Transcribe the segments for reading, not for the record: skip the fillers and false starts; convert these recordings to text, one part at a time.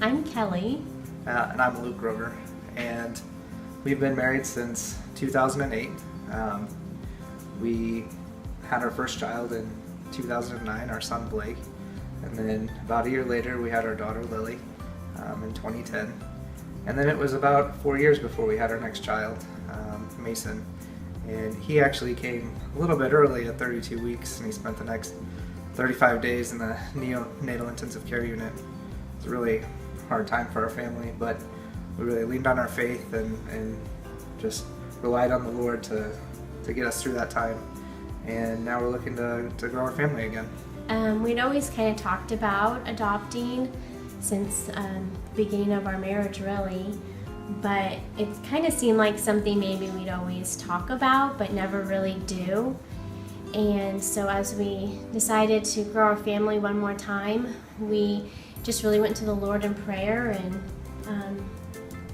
I'm Kelly. And I'm Luke Grover, and we've been married since 2008. We had our first child in 2009, our son Blake, and then about a year later we had our daughter Lilly in 2010. And then it was about 4 years before we had our next child, Mason, and he actually came a little bit early at 32 weeks, and he spent the next 35 days in the neonatal intensive care unit. It was a really hard time for our family, but we really leaned on our faith and just relied on the Lord to get us through that time. And now we're looking to grow our family again. We'd always kind of talked about adopting since the beginning of our marriage, really, but it kind of seemed like something maybe we'd always talk about but never really do. And so as we decided to grow our family one more time, we just really went to the Lord in prayer and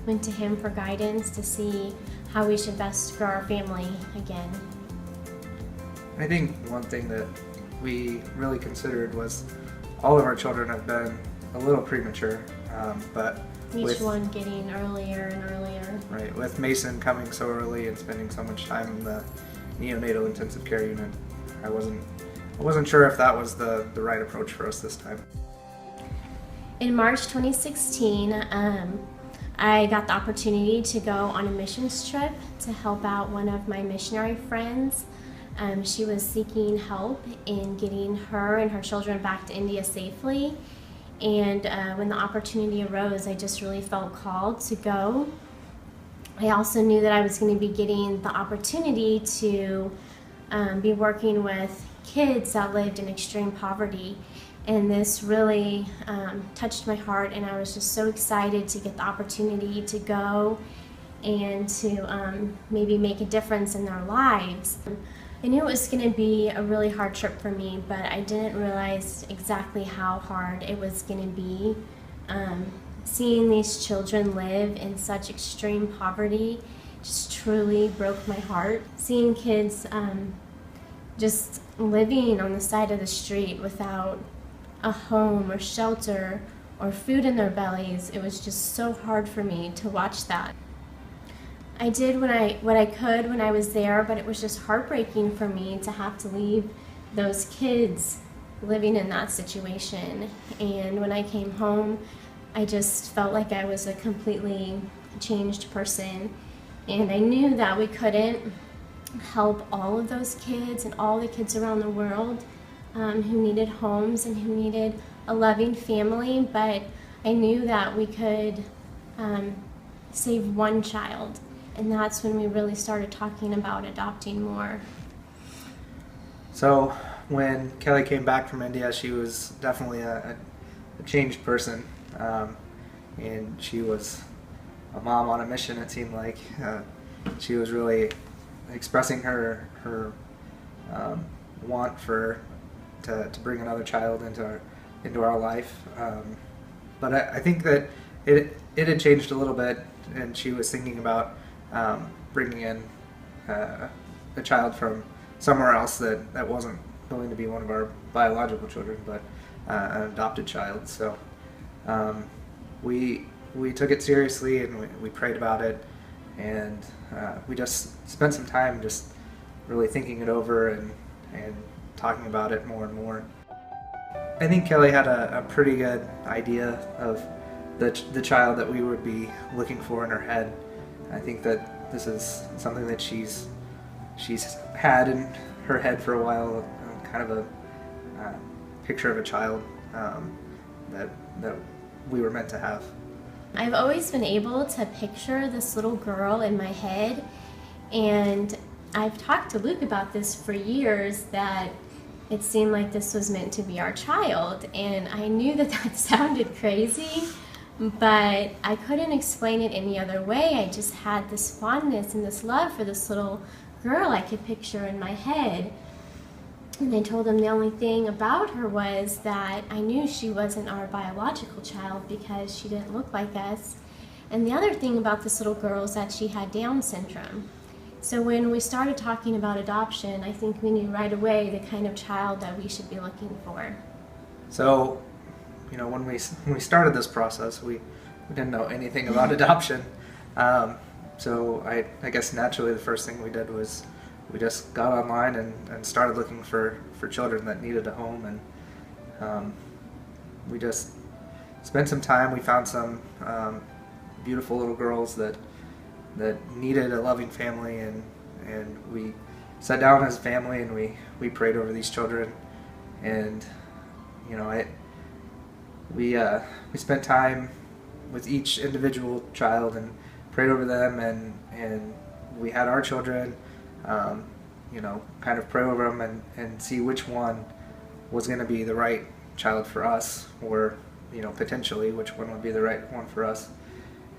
went to Him for guidance to see how we should best grow our family again. I think one thing that we really considered was all of our children have been a little premature, but each one getting earlier and earlier. Right, with Mason coming so early and spending so much time in the neonatal intensive care unit, I wasn't sure if that was the right approach for us this time. In March 2016, I got the opportunity to go on a missions trip to help out one of my missionary friends. She was seeking help in getting her and her children back to India safely. And when the opportunity arose, I just really felt called to go. I also knew that I was going to be getting the opportunity to be working with kids that lived in extreme poverty. And this really touched my heart, and I was just so excited to get the opportunity to go and to maybe make a difference in their lives. I knew it was going to be a really hard trip for me, but I didn't realize exactly how hard it was going to be. Seeing these children live in such extreme poverty just truly broke my heart. Seeing kids just living on the side of the street without a home or shelter or food in their bellies, it was just so hard for me to watch that. I did what I could when I was there, but it was just heartbreaking for me to have to leave those kids living in that situation. And when I came home, I just felt like I was a completely changed person. And I knew that we couldn't help all of those kids and all the kids around the world who needed homes and who needed a loving family, but I knew that we could save one child. And that's when we really started talking about adopting more. So when Kelly came back from India, she was definitely a changed person. And she was a mom on a mission, it seemed like. She was really expressing her want to bring another child into our life. But I think that it had changed a little bit, and she was thinking about bringing in a child from somewhere else that wasn't going to be one of our biological children, but an adopted child. So we took it seriously, and we prayed about it, and we just spent some time just really thinking it over and talking about it more and more. I think Kelly had a pretty good idea of the child that we would be looking for in her head. I think that this is something that she's had in her head for a while, kind of a picture of a child that we were meant to have. I've always been able to picture this little girl in my head, and I've talked to Luke about this for years, that it seemed like this was meant to be our child, and I knew that sounded crazy, but I couldn't explain it any other way. I just had this fondness and this love for this little girl I could picture in my head. And I told him the only thing about her was that I knew she wasn't our biological child because she didn't look like us. And the other thing about this little girl is that she had Down syndrome. So when we started talking about adoption, I think we knew right away the kind of child that we should be looking for. So when we started this process, we didn't know anything about adoption. So I guess naturally the first thing we did was we just got online and started looking for children that needed a home, and we just spent some time. We found some beautiful little girls that needed a loving family, and we sat down as a family and we prayed over these children, and we spent time with each individual child and prayed over them, and we had our children kind of pray over them and see which one was going to be the right child for us, or potentially which one would be the right one for us.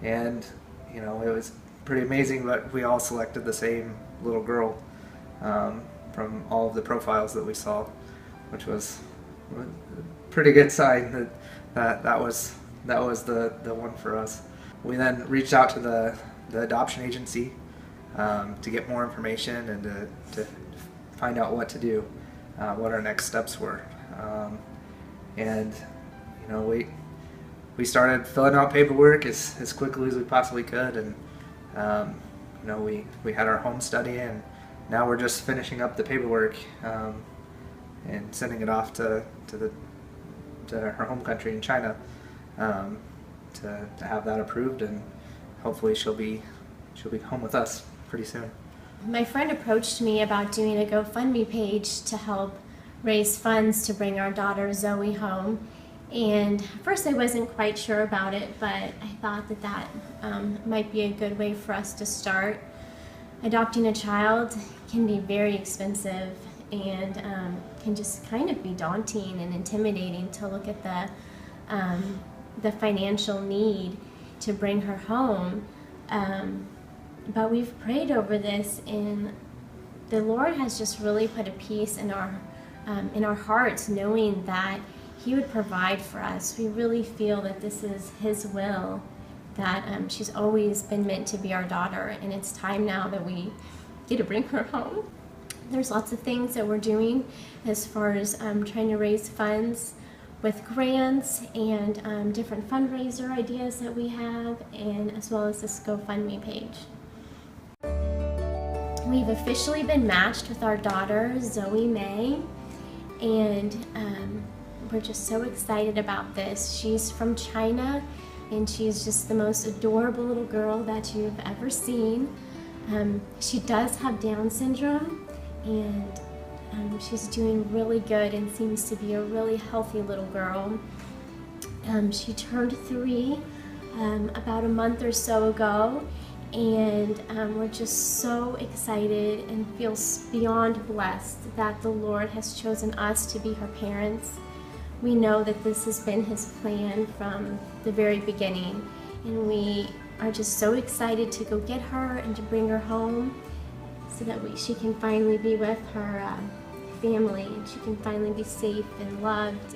And it was pretty amazing, but we all selected the same little girl from all of the profiles that we saw, which was a pretty good sign that was the one for us. We then reached out to the adoption agency to get more information and to find out what to do, what our next steps were. And we started filling out paperwork as quickly as we possibly could, and we had our home study, and now we're just finishing up the paperwork and sending it off to her home country in China to have that approved, and hopefully she'll be home with us pretty soon. My friend approached me about doing a GoFundMe page to help raise funds to bring our daughter Zoey home. And at first I wasn't quite sure about it, but I thought that might be a good way for us to start. Adopting a child can be very expensive and can just kind of be daunting and intimidating to look at the financial need to bring her home. But we've prayed over this, and the Lord has just really put a peace in our hearts, knowing that He would provide for us. We really feel that this is His will, that she's always been meant to be our daughter, and it's time now that we get to bring her home. There's lots of things that we're doing as far as trying to raise funds with grants and different fundraiser ideas that we have, and as well as this GoFundMe page. We've officially been matched with our daughter, Zoey May, and we're just so excited about this. She's from China, and she's just the most adorable little girl that you've ever seen. She does have Down syndrome, and she's doing really good and seems to be a really healthy little girl. She turned 3 about a month or so ago, and we're just so excited and feel beyond blessed that the Lord has chosen us to be her parents. We know that this has been His plan from the very beginning, and we are just so excited to go get her and to bring her home so that she can finally be with her family, and she can finally be safe and loved.